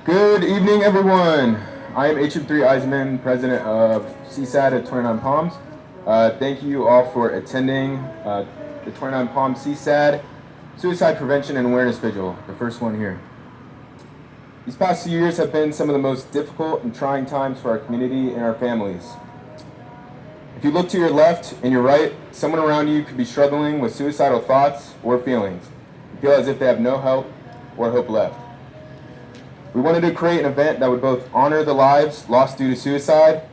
Good evening, everyone. I am HM3 Eisman, president of CSADD at Twentynine Palms. Thank you all for attending the Twentynine Palms CSADD Suicide Prevention and Awareness Vigil, the first one here. These past few years have been some of the most difficult and trying times for our community and our families. If you look to your left and your right, someone around you could be struggling with suicidal thoughts or feelings. You feel as if they have no help or hope left. We wanted to create an event that would both honor the lives lost due to suicide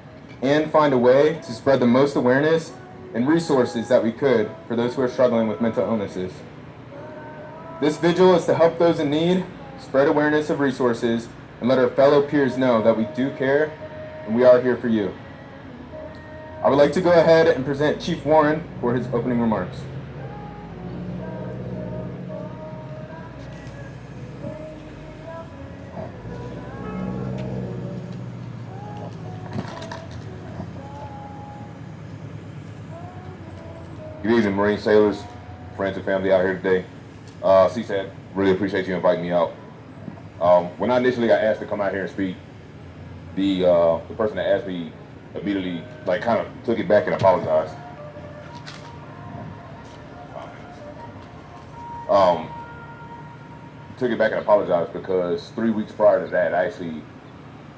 and find a way to spread the most awareness and resources that we could for those who are struggling with mental illnesses. This vigil is to help those in need, spread awareness of resources, and let our fellow peers know that we do care and we are here for you. I would like to go ahead and present Chief Warren for his opening remarks. Good evening, Marine sailors, friends and family out here today. CSADD, really appreciate you inviting me out. When I initially got asked to come out here and speak, the person that asked me immediately, kind of took it back and apologized. Took it back and apologized because 3 weeks prior to that, I actually,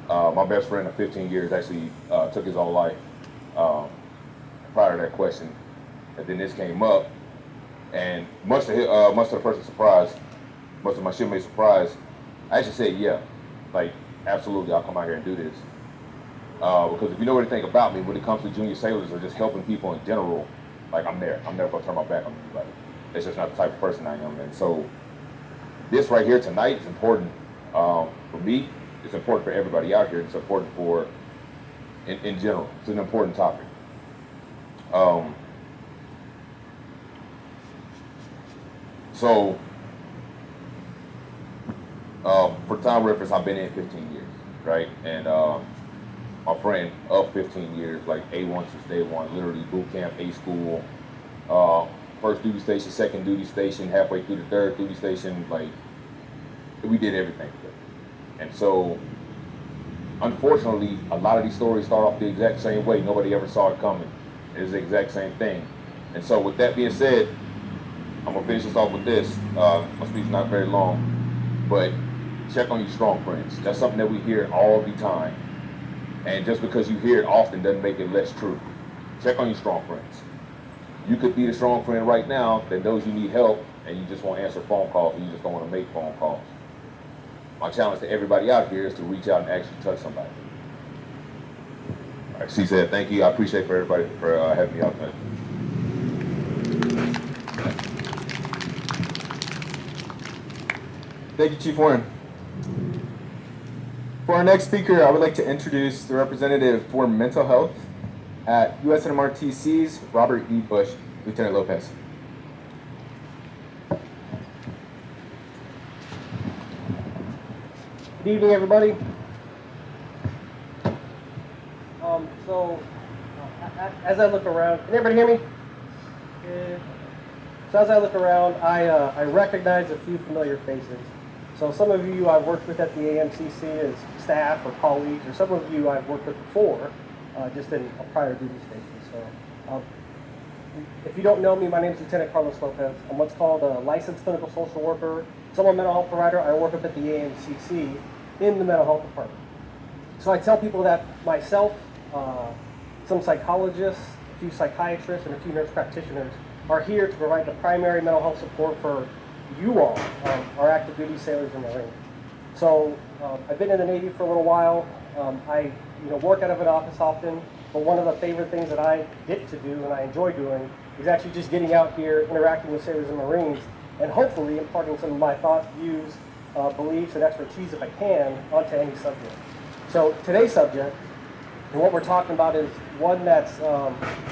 my best friend of 15 years actually took his own life prior to that question. And then this came up, and much to the person's surprise, much of my shipmate's surprise, I actually said, yeah, absolutely, I'll come out here and do this. Because if you know anything about me, when it comes to junior sailors or just helping people in general, I'm there. I'm never gonna turn my back on anybody. It's just not the type of person I am. And so this right here tonight is important for me. It's important for everybody out here. It's important for, in general, it's an important topic. So, for time reference, I've been in 15 years, right? And my friend of 15 years, A1 since day one, literally boot camp, A school, first duty station, second duty station, halfway through the third duty station, we did everything together. And so, unfortunately, a lot of these stories start off the exact same way. Nobody ever saw it coming. It's the exact same thing. And so, with that being said, I'm gonna finish this off with this. My speech is not very long, but check on your strong friends. That's something that we hear all the time. And just because you hear it often doesn't make it less true. Check on your strong friends. You could be the strong friend right now that knows you need help and you just won't answer phone calls and you just don't want to make phone calls. My challenge to everybody out here is to reach out and actually touch somebody. All right, she said, thank you. I appreciate for everybody for having me out tonight. Thank you, Chief Warren. For our next speaker, I would like to introduce the representative for mental health at USNMRTC's Robert E. Bush, Lieutenant Lopez. Good evening, everybody. As I look around, can everybody hear me? Yeah. So as I look around, I recognize a few familiar faces. So some of you I've worked with at the AMCC as staff or colleagues, or some of you I've worked with before, just in a prior duty station. So if you don't know me, my name is Lieutenant Carlos Lopez. I'm what's called a licensed clinical social worker, someone mental health provider. I work up at the AMCC in the mental health department. So I tell people that myself, some psychologists, a few psychiatrists, and a few nurse practitioners are here to provide the primary mental health support for you all, our active duty sailors and Marines. So I've been in the Navy for a little while. I work out of an office often, but one of the favorite things that I get to do and I enjoy doing is actually just getting out here, interacting with sailors and Marines, and hopefully imparting some of my thoughts, views, beliefs, and expertise, if I can, onto any subject. So today's subject, and what we're talking about, is one that's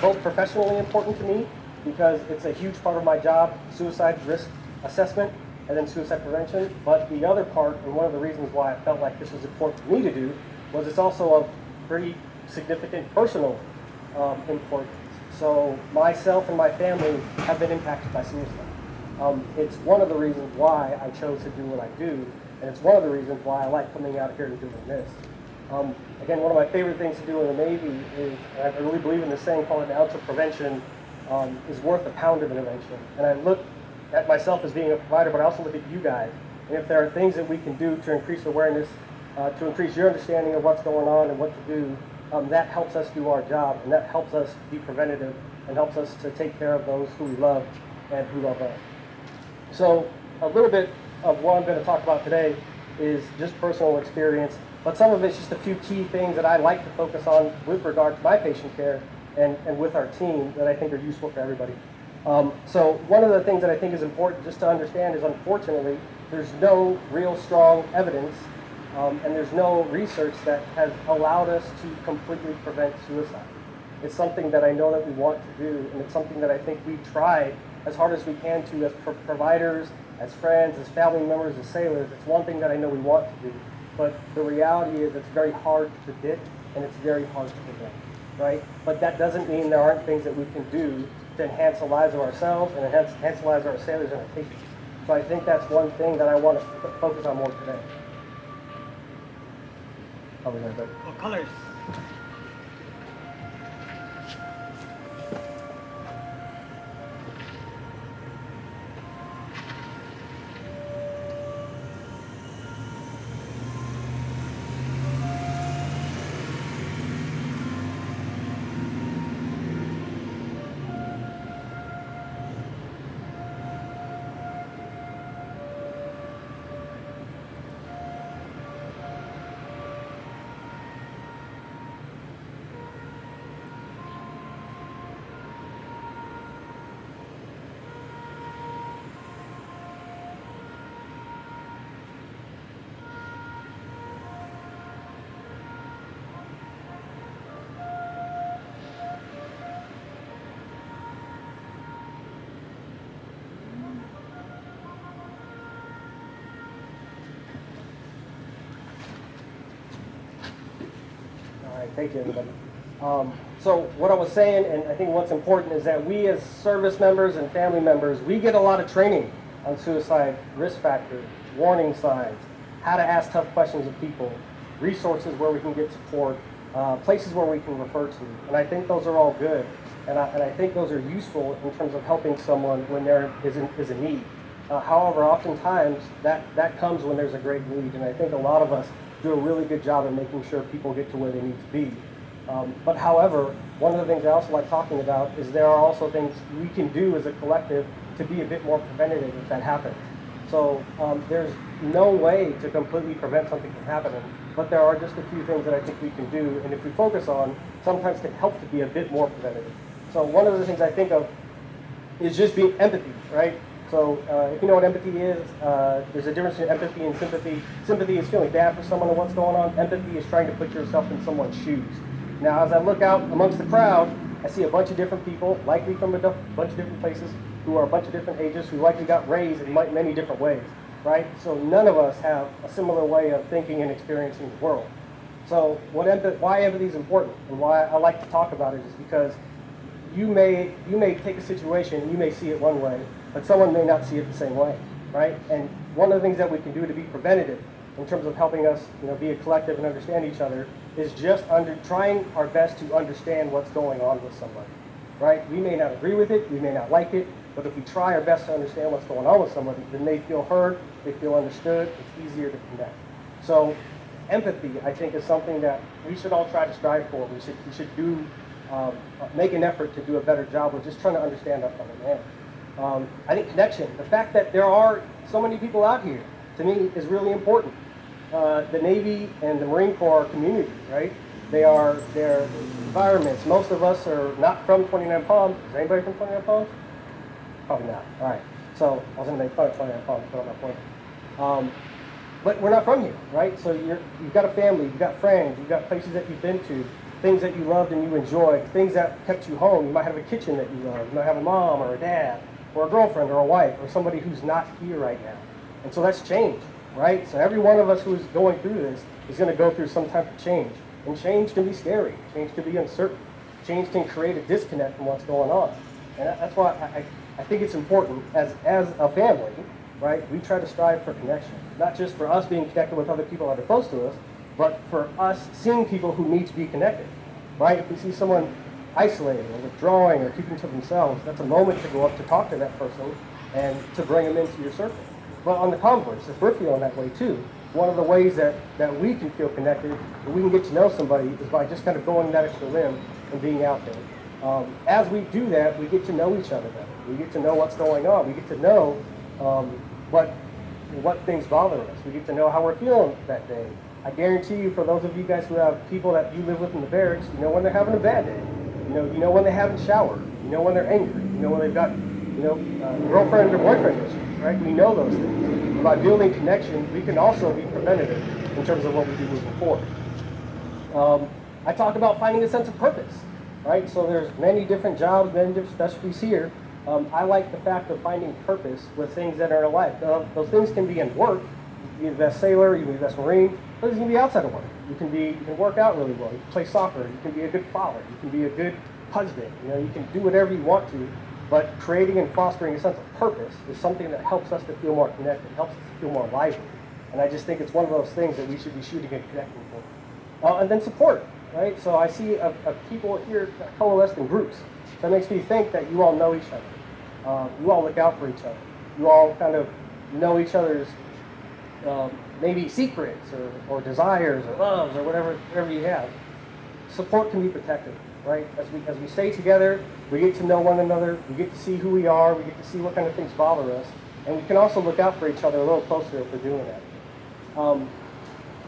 both professionally important to me, because it's a huge part of my job, suicide risk assessment and then suicide prevention. But the other part, and one of the reasons why I felt like this was important for me to do, was it's also of pretty significant personal importance. So myself and my family have been impacted by suicide. It's one of the reasons why I chose to do what I do, And it's one of the reasons why I like coming out here and doing this. Again, one of my favorite things to do in the Navy is, and I really believe in this saying called an ounce of prevention is worth a pound of intervention. And I look at myself as being a provider, but I also look at you guys. And if there are things that we can do to increase awareness, to increase your understanding of what's going on and what to do, that helps us do our job, and that helps us be preventative and helps us to take care of those who we love and who love us. So a little bit of what I'm going to talk about today is just personal experience, but some of it's just a few key things that I like to focus on with regard to my patient care and with our team that I think are useful for everybody. So one of the things that I think is important just to understand is, unfortunately, there's no real strong evidence and there's no research that has allowed us to completely prevent suicide. It's something that I know that we want to do, and it's something that I think we try as hard as we can to as providers, as friends, as family members, as sailors. It's one thing that I know we want to do, but the reality is it's very hard to predict and it's very hard to prevent, right? But that doesn't mean there aren't things that we can do to enhance the lives of ourselves and enhance the lives of our sailors and our patients. So I think that's one thing that I want to focus on more today. What colors? Thank you, everybody. So what I was saying, and I think what's important, is that we as service members and family members, we get a lot of training on suicide risk factors, warning signs, how to ask tough questions of people, resources where we can get support, places where we can refer to. And I think those are all good. And I think those are useful in terms of helping someone when there is a need. However, oftentimes that comes when there's a great need. And I think a lot of us do a really good job of making sure people get to where they need to be. But however, one of the things I also like talking about is there are also things we can do as a collective to be a bit more preventative if that happens. So there's no way to completely prevent something from happening, but there are just a few things that I think we can do, and if we focus on, sometimes can help to be a bit more preventative. So one of the things I think of is just being empathy, right? So if you know what empathy is, there's a difference between empathy and sympathy. Sympathy is feeling bad for someone and what's going on. Empathy is trying to put yourself in someone's shoes. Now, as I look out amongst the crowd, I see a bunch of different people, likely from a bunch of different places, who are a bunch of different ages, who likely got raised in many different ways, right? So none of us have a similar way of thinking and experiencing the world. So why empathy is important and why I like to talk about it is because you may take a situation and you may see it one way, but someone may not see it the same way, right? And one of the things that we can do to be preventative in terms of helping us, be a collective and understand each other is just trying our best to understand what's going on with somebody, right? We may not agree with it, we may not like it, but if we try our best to understand what's going on with somebody, then they feel heard, they feel understood, it's easier to connect. So empathy, I think, is something that we should all try to strive for. We should do, make an effort to do a better job of just trying to understand our fellow man. I think connection, the fact that there are so many people out here, to me, is really important. The Navy and the Marine Corps are communities, right? They're environments. Most of us are not from 29 Palms. Is anybody from 29 Palms? Probably not. All right. So I was going to make fun of 29 Palms, but I'm not point. But we're not from here, right? So you've got a family, you've got friends, you've got places that you've been to, things that you loved and you enjoyed, things that kept you home. You might have a kitchen that you love. You might have a mom or a dad or a girlfriend or a wife or somebody who's not here right now. And so that's change, right? So every one of us who's going through this is going to go through some type of change. And change can be scary. Change can be uncertain. Change can create a disconnect from what's going on. And that's why I think it's important as a family right? We try to strive for connection, not just for us being connected with other people that are close to us, but for us seeing people who need to be connected, right? If we see someone isolated or withdrawing or keeping to themselves, that's a moment to go up to talk to that person and to bring them into your circle. But on the converse, if we're feeling that way too, one of the ways that we can feel connected and we can get to know somebody is by just kind of going that extra limb and being out there. As we do that, we get to know each other better. We get to know what's going on. We get to know what things bother us. We get to know how we're feeling that day. I guarantee you, for those of you guys who have people that you live with in the barracks, you know when they're having a bad day. You know when they haven't showered. You know when they're angry. You know when they've got girlfriend or boyfriend issues, right? We know those things. By building connection, we can also be preventative in terms of what we do moving forward. I talk about finding a sense of purpose, right? So there's many different jobs, many different specialties here. I like the fact of finding purpose with things that are in life. Those things can be in work. You can be the best sailor, you can be the best Marine. Those can be outside of work. You can work out really well. You can play soccer. You can be a good father. You can be a good husband. You can do whatever you want to. But creating and fostering a sense of purpose is something that helps us to feel more connected, helps us to feel more lively. And I just think it's one of those things that we should be shooting and connecting for. And then support, right? So I see people here coalesced in groups. That makes me think that you all know each other. You all look out for each other. You all kind of know each other's maybe secrets or desires or loves or whatever you have. Support can be protected, right? As we stay together, we get to know one another, we get to see who we are, we get to see what kind of things bother us, and we can also look out for each other a little closer if we're doing that.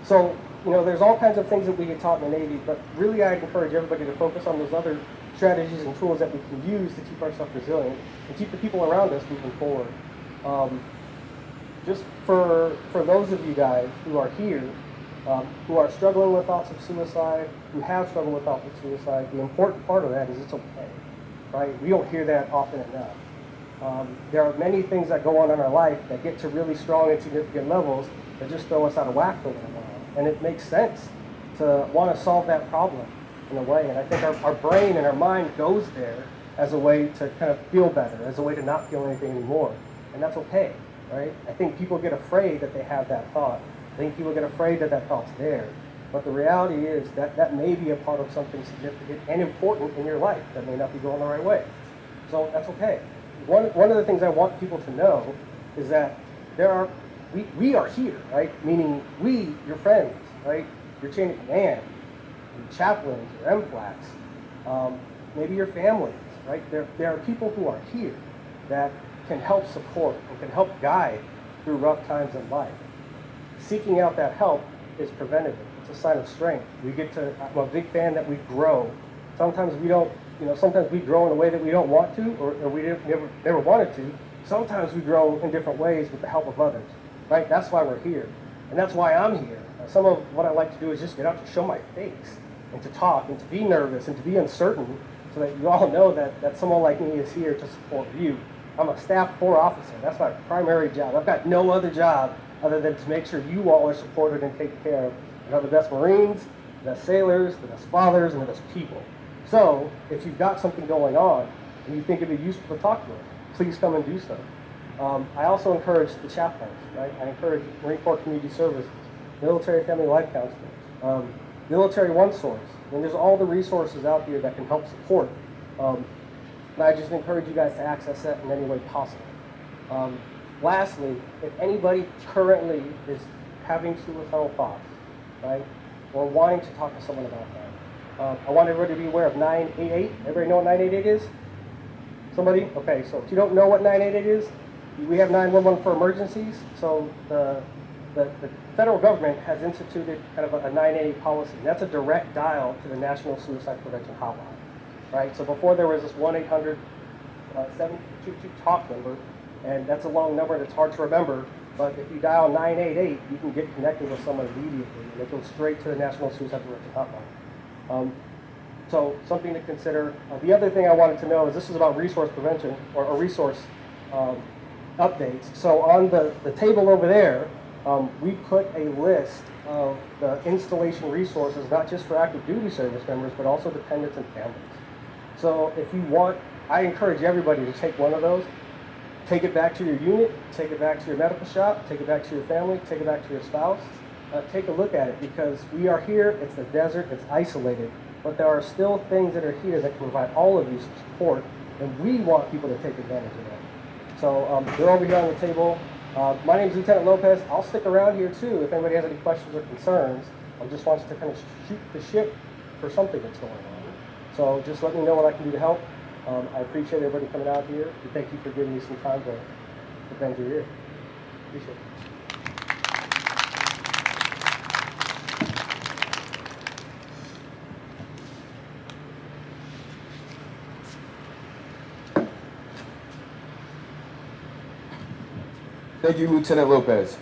So, there's all kinds of things that we get taught in the Navy, but really I'd encourage everybody to focus on those other strategies and tools that we can use to keep ourselves resilient and keep the people around us moving forward. Just for those of you guys who are here, who are struggling with thoughts of suicide, who have struggled with thoughts of suicide, the important part of that is it's okay, right? We don't hear that often enough. There are many things that go on in our life that get to really strong and significant levels that just throw us out of whack for a while. And it makes sense to want to solve that problem in a way. And I think our brain and our mind goes there as a way to kind of feel better, as a way to not feel anything anymore. And that's okay, right? I think people get afraid that they have that thought. I think people get afraid that that thought's there. But the reality is that may be a part of something significant and important in your life that may not be going the right way. So that's okay. One of the things I want people to know is that we are here, right? Meaning we, your friends, right? Your chain of command, your chaplains, your MFLACs, maybe your families, right? There are people who are here that can help support and can help guide through rough times in life. Seeking out that help is preventative. It's a sign of strength. I'm a big fan that we grow. Sometimes we don't, sometimes we grow in a way that we don't want to or we never wanted to. Sometimes we grow in different ways with the help of others, right? That's why we're here. And that's why I'm here. Some of what I like to do is just get out to show my face and to talk and to be nervous and to be uncertain so that you all know that someone like me is here to support you. I'm a staff corps officer. That's my primary job. I've got no other job other than to make sure you all are supported and taken care of. And are the best Marines, the best sailors, the best fathers, and the best people. So if you've got something going on and you think it'd be useful to talk to us, please come and do so. I also encourage the chaplains, right? I encourage Marine Corps Community Services, military family life counselors, military one source. And there's all the resources out here that can help support. And I just encourage you guys to access that in any way possible. Lastly, if anybody currently is having suicidal thoughts, right, or wanting to talk to someone about that, I want everybody to be aware of 988. Everybody know what 988 is? Somebody? Okay, so if you don't know what 988 is, we have 911 for emergencies. So the federal government has instituted kind of a 988 policy. That's a direct dial to the National Suicide Prevention Hotline, right? So before there was this 1-800-722 talk number, and that's a long number and it's hard to remember, but if you dial 988, you can get connected with someone immediately, and it goes straight to the National Suicide Prevention Hotline. So something to consider. The other thing I wanted to know is this is about resource prevention or resource updates. So on the table over there, we put a list of the installation resources, not just for active duty service members, but also dependents and families. So if you want, I encourage everybody to take one of those, take it back to your unit, take it back to your medical shop, take it back to your family, take it back to your spouse. Take a look at it, because we are here, it's the desert, it's isolated, but there are still things that are here that can provide all of you support, and we want people to take advantage of that. So they're over here on the table. My name is Lieutenant Lopez. I'll stick around here too if anybody has any questions or concerns. I just want to kind of shoot the shit for something that's going on. So just let me know what I can do to help. I appreciate everybody coming out here, and thank you for giving me some time to bend your ear. Appreciate it. Thank you, Lieutenant Lopez.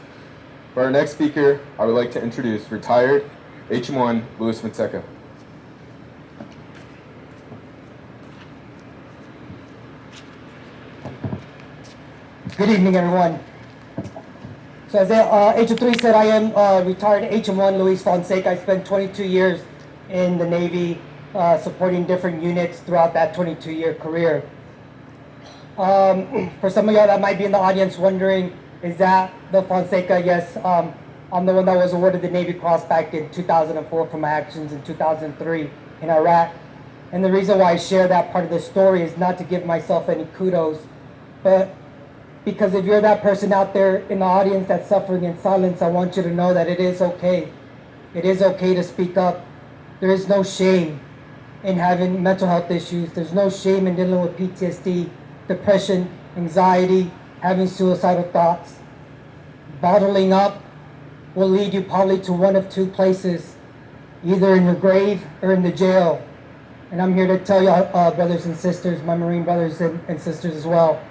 For our next speaker, I would like to introduce retired HM1 Louis Fonseca. Good evening, everyone. So as HM3 said, I am retired HM1 Luis Fonseca. I spent 22 years in the Navy supporting different units throughout that 22-year career. For some of y'all that might be in the audience wondering, is that the Fonseca? Yes, I'm the one that was awarded the Navy Cross back in 2004 for my actions in 2003 in Iraq. And the reason why I share that part of the story is not to give myself any kudos, but because if you're that person out there in the audience that's suffering in silence, I want you to know that it is okay. It is okay to speak up. There is no shame in having mental health issues. There's no shame in dealing with PTSD, depression, anxiety, having suicidal thoughts. Bottling up will lead you probably to one of two places, either in your grave or in the jail. And I'm here to tell you, brothers and sisters, my Marine brothers and sisters as well,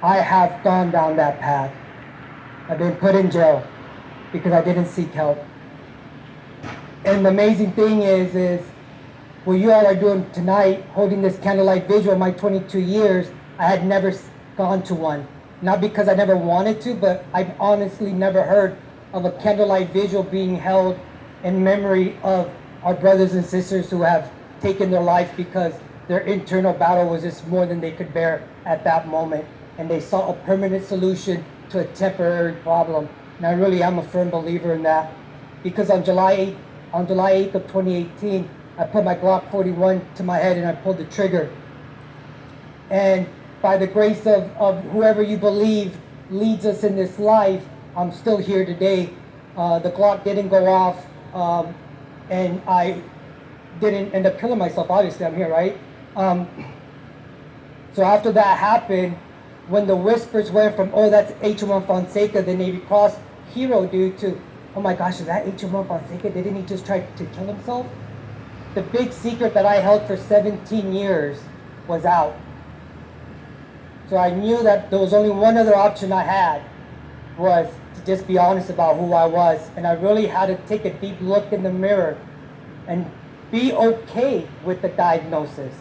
I have gone down that path. I've been put in jail because I didn't seek help. And the amazing thing is what you all are doing tonight, holding this candlelight vigil, my 22 years, I had never gone to one. Not because I never wanted to, but I've honestly never heard of a candlelight vigil being held in memory of our brothers and sisters who have taken their life because their internal battle was just more than they could bear at that moment. And they saw a permanent solution to a temporary problem. And I really am a firm believer in that. Because on July 8th of 2018, I put my Glock 41 to my head and I pulled the trigger. And by the grace of whoever you believe leads us in this life, I'm still here today. The Glock didn't go off, and I didn't end up killing myself. Obviously, I'm here, right? So after that happened, when the whispers went from, oh, that's HM1 Fonseca, the Navy Cross hero dude, to, oh my gosh, is that HM1 Fonseca? Didn't he just try to kill himself? The big secret that I held for 17 years was out. So I knew that there was only one other option I had, was to just be honest about who I was. And I really had to take a deep look in the mirror and be okay with the diagnosis.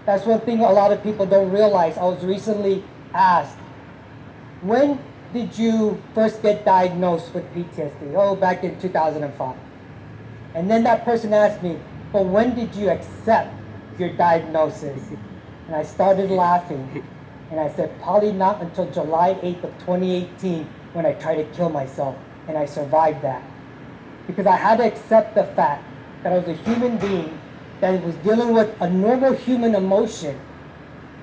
That's one thing a lot of people don't realize. I was recently asked, when did you first get diagnosed with PTSD? Oh, back in 2005. And then that person asked me, but when did you accept your diagnosis? And I started laughing. And I said, probably not until July 8th of 2018 when I tried to kill myself. And I survived that. Because I had to accept the fact that I was a human being that was dealing with a normal human emotion,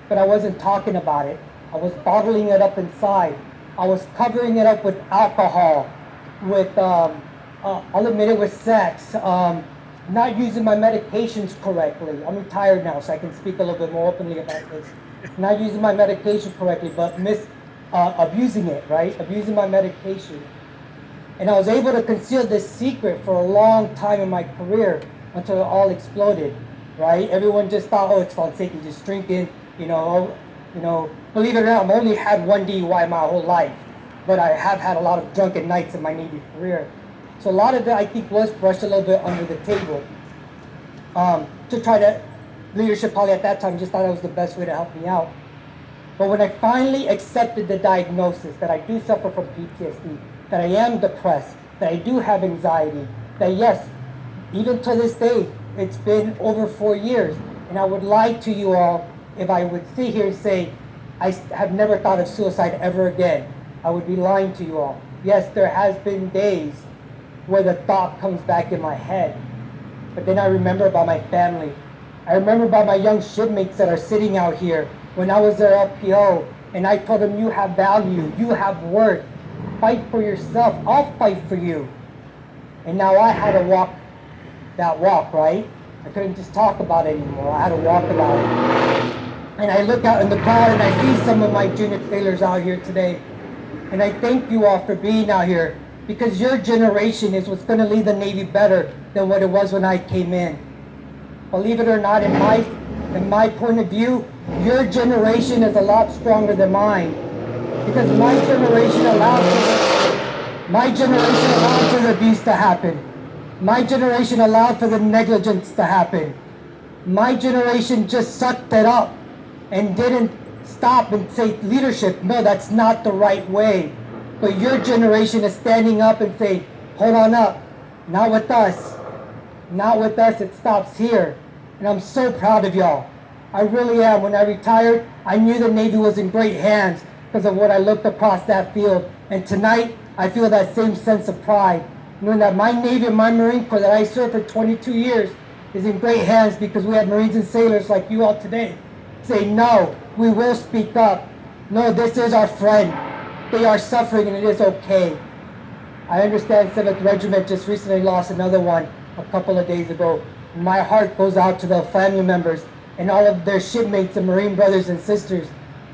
but I wasn't talking about it. I was bottling it up inside. I was covering it up with alcohol, with, I'll admit it, with sex, not using my medications correctly. I'm retired now, so I can speak a little bit more openly about this. Not using my medication correctly, but abusing it, right? Abusing my medication. And I was able to conceal this secret for a long time in my career until it all exploded, right? Everyone just thought, oh, it's Fonseca, just drinking, you know, believe it or not, I've only had one DUI my whole life, but I have had a lot of drunken nights in my Navy career. So a lot of that, I think, was brushed a little bit under the table to try to, leadership probably at that time just thought it was the best way to help me out. But when I finally accepted the diagnosis that I do suffer from PTSD, that I am depressed, that I do have anxiety, that yes, even to this day, it's been over 4 years, and I would lie to you all if I would sit here and say, have never thought of suicide ever again. I would be lying to you all. Yes, there has been days where the thought comes back in my head. But then I remember about my family. I remember about my young shipmates that are sitting out here. When I was their LPO, and I told them, you have value, you have worth. Fight for yourself, I'll fight for you. And now I had to walk that walk, right? I couldn't just talk about it anymore. I had to walk about it. And I look out in the crowd and I see some of my junior sailors out here today. And I thank you all for being out here, because your generation is what's going to leave the Navy better than what it was when I came in. Believe it or not, in my point of view, your generation is a lot stronger than mine, because my generation allowed for the abuse to happen. My generation allowed for the negligence to happen. My generation just sucked it up and didn't stop and say, leadership, no, that's not the right way. But your generation is standing up and saying, hold on up, not with us. Not with us, it stops here. And I'm so proud of y'all. I really am. When I retired, I knew the Navy was in great hands because of what I looked across that field. And tonight, I feel that same sense of pride, knowing that my Navy and my Marine Corps that I served for 22 years is in great hands, because we have Marines and sailors like you all today say, no, we will speak up. No, this is our friend. They are suffering and it is okay. I understand 7th Regiment just recently lost another one a couple of days ago. My heart goes out to the family members and all of their shipmates and Marine brothers and sisters.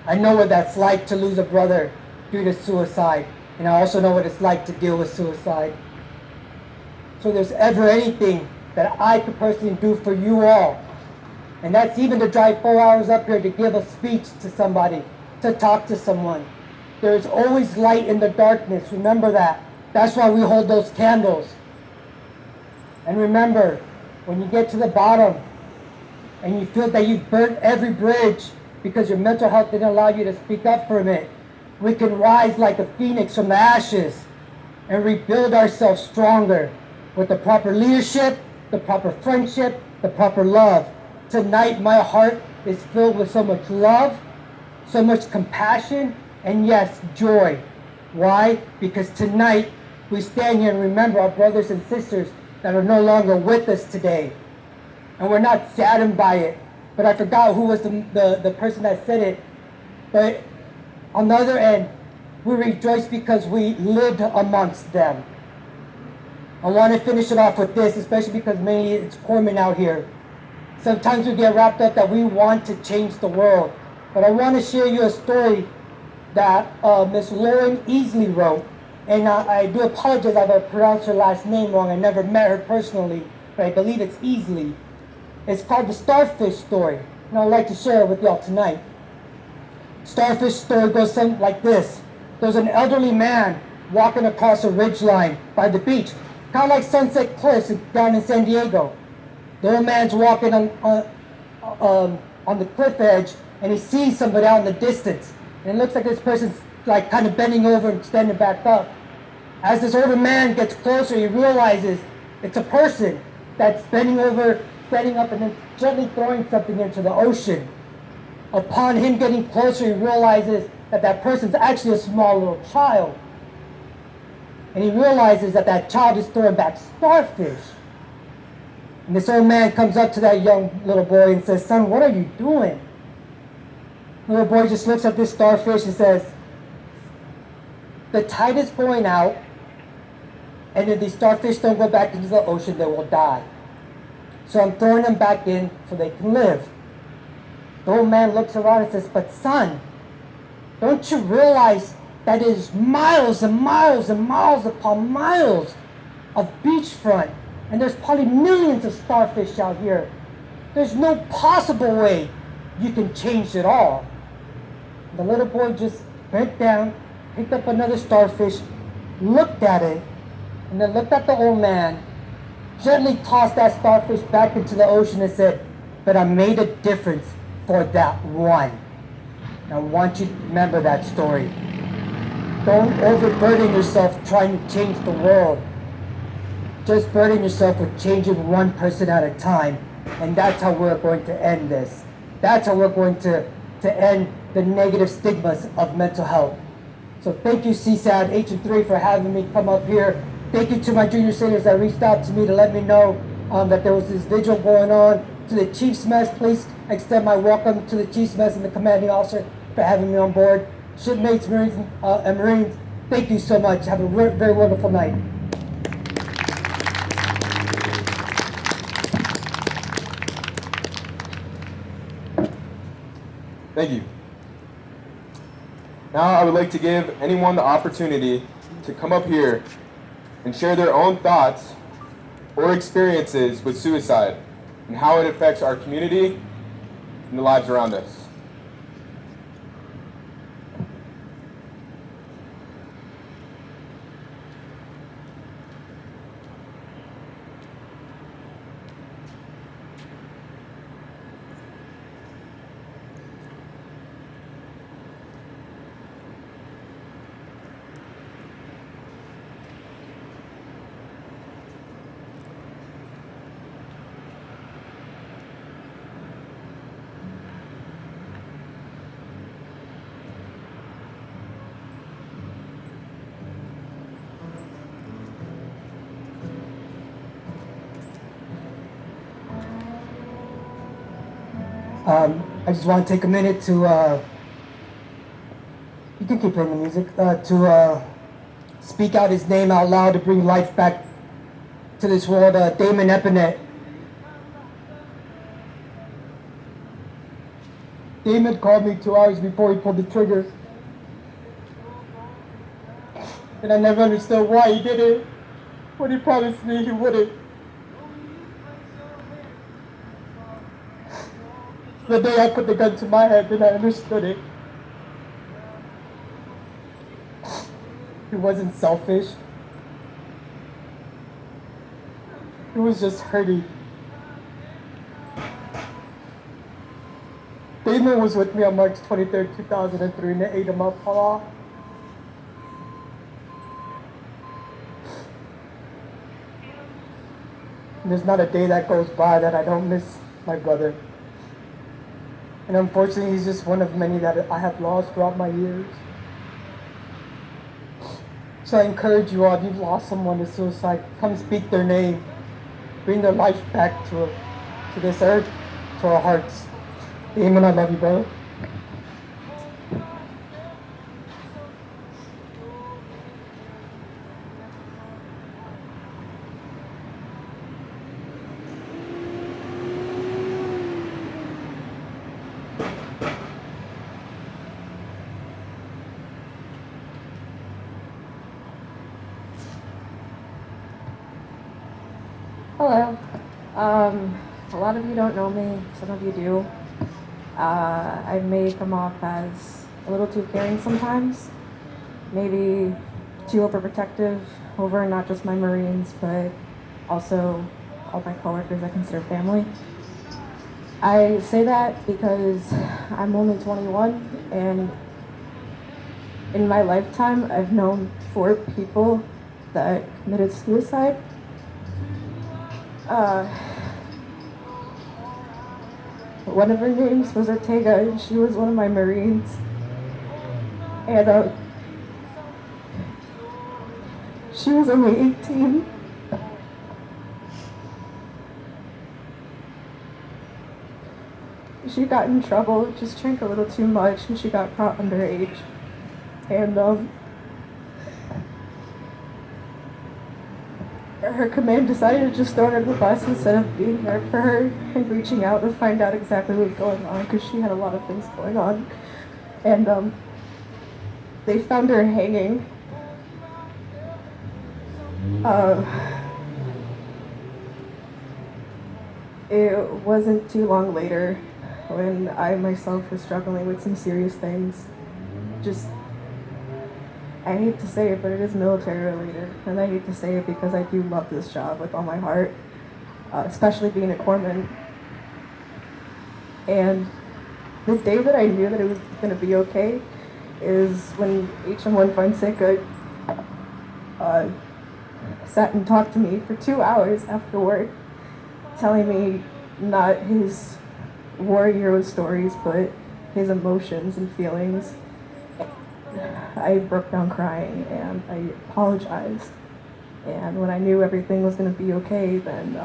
I know what that's like to lose a brother due to suicide, and I also know what it's like to deal with suicide. So if there's ever anything that I could personally do for you all, and that's even to drive 4 hours up here to give a speech to somebody, to talk to someone. There's always light in the darkness, remember that. That's why we hold those candles. And remember, when you get to the bottom and you feel that you've burnt every bridge because your mental health didn't allow you to speak up for it, we can rise like a phoenix from the ashes and rebuild ourselves stronger with the proper leadership, the proper friendship, the proper love. Tonight, my heart is filled with so much love, so much compassion, and yes, joy. Why? Because tonight, we stand here and remember our brothers and sisters that are no longer with us today. And we're not saddened by it. But I forgot who was the person that said it. But on the other end, we rejoice because we lived amongst them. I want to finish it off with this, especially because mainly it's corpsmen out here. Sometimes we get wrapped up that we want to change the world. But I want to share you a story that Miss Lauren Easley wrote. And I do apologize if I pronounced her last name wrong. I never met her personally, but I believe it's Easley. It's called the Starfish Story, and I'd like to share it with y'all tonight. Starfish story goes something like this. There's an elderly man walking across a ridgeline by the beach, kind of like Sunset Cliffs down in San Diego. The old man's walking on the cliff edge, and he sees somebody out in the distance. And it looks like this person's like kind of bending over and standing back up. As this older man gets closer, he realizes it's a person that's bending over, standing up, and then gently throwing something into the ocean. Upon him getting closer, he realizes that that person's actually a small little child. And he realizes that that child is throwing back starfish. And this old man comes up to that young little boy and says, "Son, what are you doing?" The little boy just looks at this starfish and says, "The tide is going out, and if these starfish don't go back into the ocean, they will die. So I'm throwing them back in so they can live." The old man looks around and says, "But son, don't you realize that it is miles and miles and miles upon miles of beachfront, and there's probably millions of starfish out here. There's no possible way you can change it all." The little boy just bent down, picked up another starfish, looked at it, and then looked at the old man, gently tossed that starfish back into the ocean and said, "But I made a difference for that one." I want you to remember that story. Don't overburden yourself trying to change the world. Just burden yourself with changing one person at a time. And that's how we're going to end this. That's how we're going to to end the negative stigmas of mental health. So thank you, CSADD, H&3, for having me come up here. Thank you to my junior seniors that reached out to me to let me know that there was this vigil going on. To the Chief's Mess, please extend my welcome to the Chief's Mess and the commanding officer for having me on board. Shipmates, Marines, and Marines, thank you so much. Have a very wonderful night. Thank you. Now I would like to give anyone the opportunity to come up here and share their own thoughts or experiences with suicide and how it affects our community and the lives around us. I just want to take a minute to, you can keep playing the music, to speak out his name out loud to bring life back to this world, Damon Epinet. Damon called me 2 hours before he pulled the trigger. And I never understood why he did it, when he promised me he wouldn't. The day I put the gun to my head, then I understood it. It wasn't selfish. It was just hurting. Damon was with me on March 23rd, 2003, and they ate him up, Paula. And there's not a day that goes by that I don't miss my brother. And unfortunately, he's just one of many that I have lost throughout my years. So I encourage you all, if you've lost someone to suicide, come speak their name. Bring their life back to this earth, to our hearts. Amen. I love you, brother. Hello. A lot of you don't know me, some of you do. I may come off as a little too caring sometimes, maybe too overprotective over not just my Marines, but also all my coworkers I consider family. I say that because I'm only 21, and in my lifetime I've known 4 people that committed suicide. One of her names was Ortega, and she was one of my Marines. And she was only 18. She got in trouble, just drank a little too much, and she got caught underage. And her command decided to just throw her to the bus instead of being there for her and reaching out to find out exactly what was going on, because she had a lot of things going on. And they found her hanging. It wasn't too long later when I myself was struggling with some serious things. I hate to say it, but it is military related, and I hate to say it because I do love this job with all my heart, especially being a corpsman. And the day that I knew that it was going to be okay is when HM1 Fonseca sat and talked to me for 2 hours after work, telling me not his war hero stories, but his emotions and feelings. I broke down crying and I apologized. And when I knew everything was going to be okay, then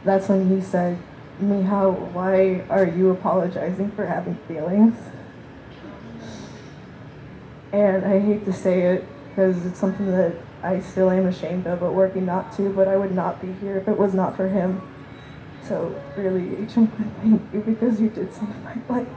that's when he said, "Mija, why are you apologizing for having feelings?" And I hate to say it because it's something that I still am ashamed of, but working not to, but I would not be here if it was not for him. So really, HM, thank you because you did save my life.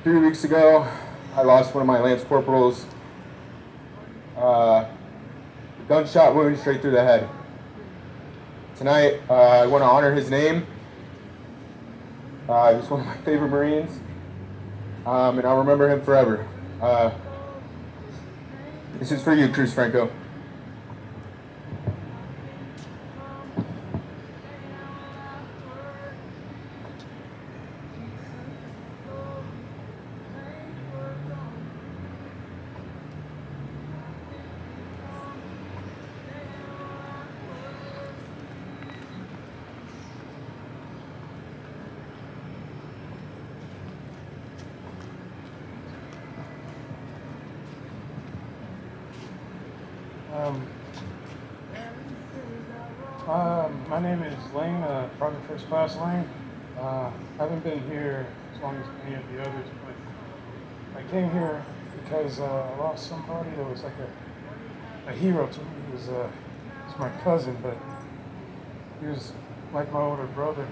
3 weeks ago, I lost one of my lance corporals. Gunshot wound straight through the head. Tonight, I want to honor his name. He was one of my favorite Marines, and I'll remember him forever. This is for you, Cruz Franco. My name is Lane, Private First Class Lane. I haven't been here as long as any of the others, but I came here because I lost somebody that was like a hero to me. He was my cousin, but he was like my older brother.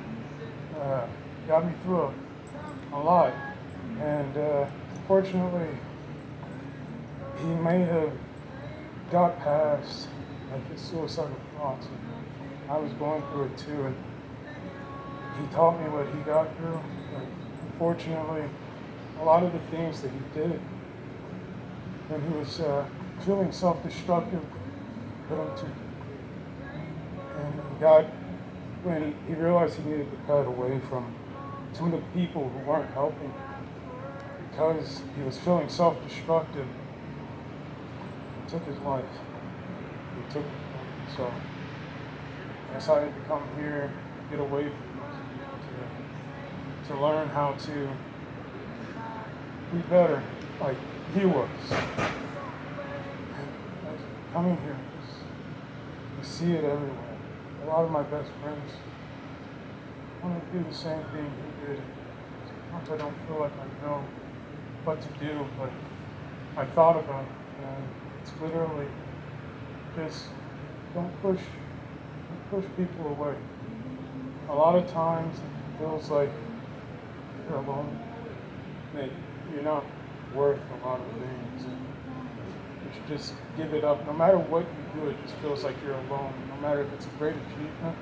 Got me through a lot, and unfortunately, he may have got past like his suicidal thoughts. I was going through it too, and he taught me what he got through. But unfortunately, a lot of the things that he did when he was feeling self-destructive put him to. And when he realized he needed to cut away from some of the people who weren't helping because he was feeling self-destructive, he took his life. He took his life. So I decided to come here, get away from those people, to learn how to be better, like he was. And coming here, you see it everywhere. A lot of my best friends want to do the same thing he did. Sometimes I don't feel like I know what to do, but I thought about it, and it's literally just don't push people away. A lot of times it feels like you're alone, that you're not worth a lot of things. And you should just give it up. No matter what you do, it just feels like you're alone. No matter if it's a great achievement,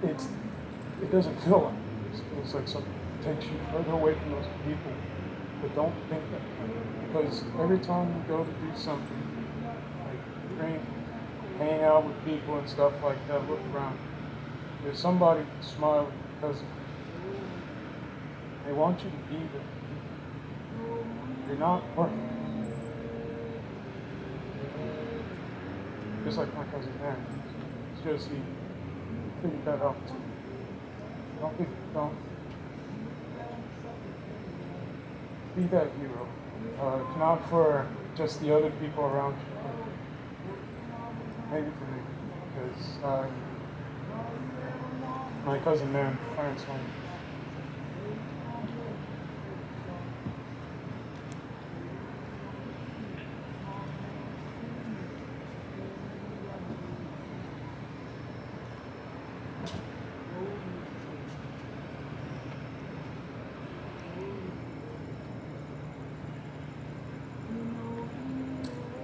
it doesn't feel like it. It feels like something takes you further away from those people. But don't think that way. Because every time you go to do something, like drink, hang out with people and stuff like that, look around. There's somebody smiling because they want you to be there. You're not perfect. Just like my cousin Dan. It's just he figured that out too. Don't be that hero. If not for just the other people around you. Maybe for me, because my cousin there, Clarence Lane.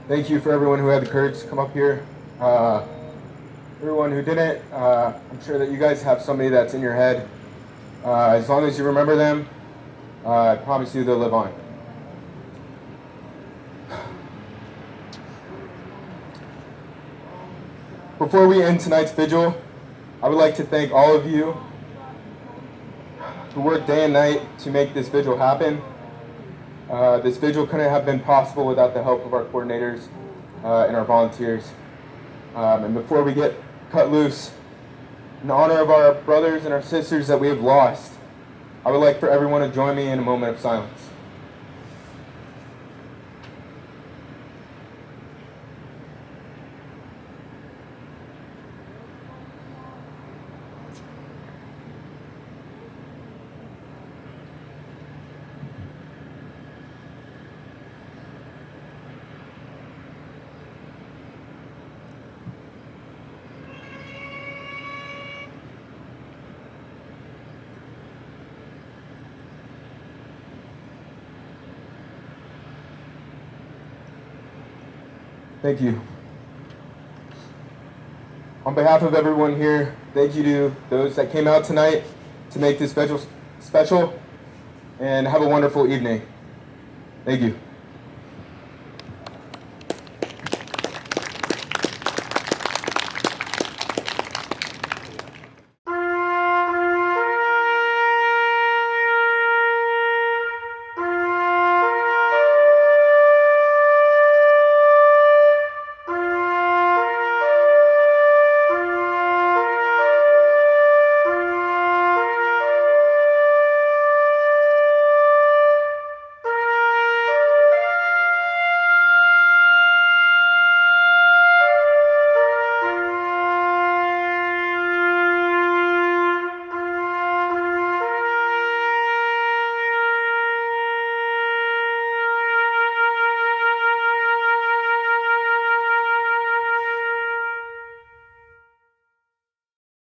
Thank you for everyone who had the courage to come up here. Everyone who didn't, I'm sure that you guys have somebody that's in your head. As long as you remember them, I promise you they'll live on. Before we end tonight's vigil, I would like to thank all of you who worked day and night to make this vigil happen. This vigil couldn't have been possible without the help of our coordinators and our volunteers. And before we get cut loose, in honor of our brothers and our sisters that we have lost, I would like for everyone to join me in a moment of silence. Thank you. On behalf of everyone here, thank you to those that came out tonight to make this vigil special, and have a wonderful evening. Thank you.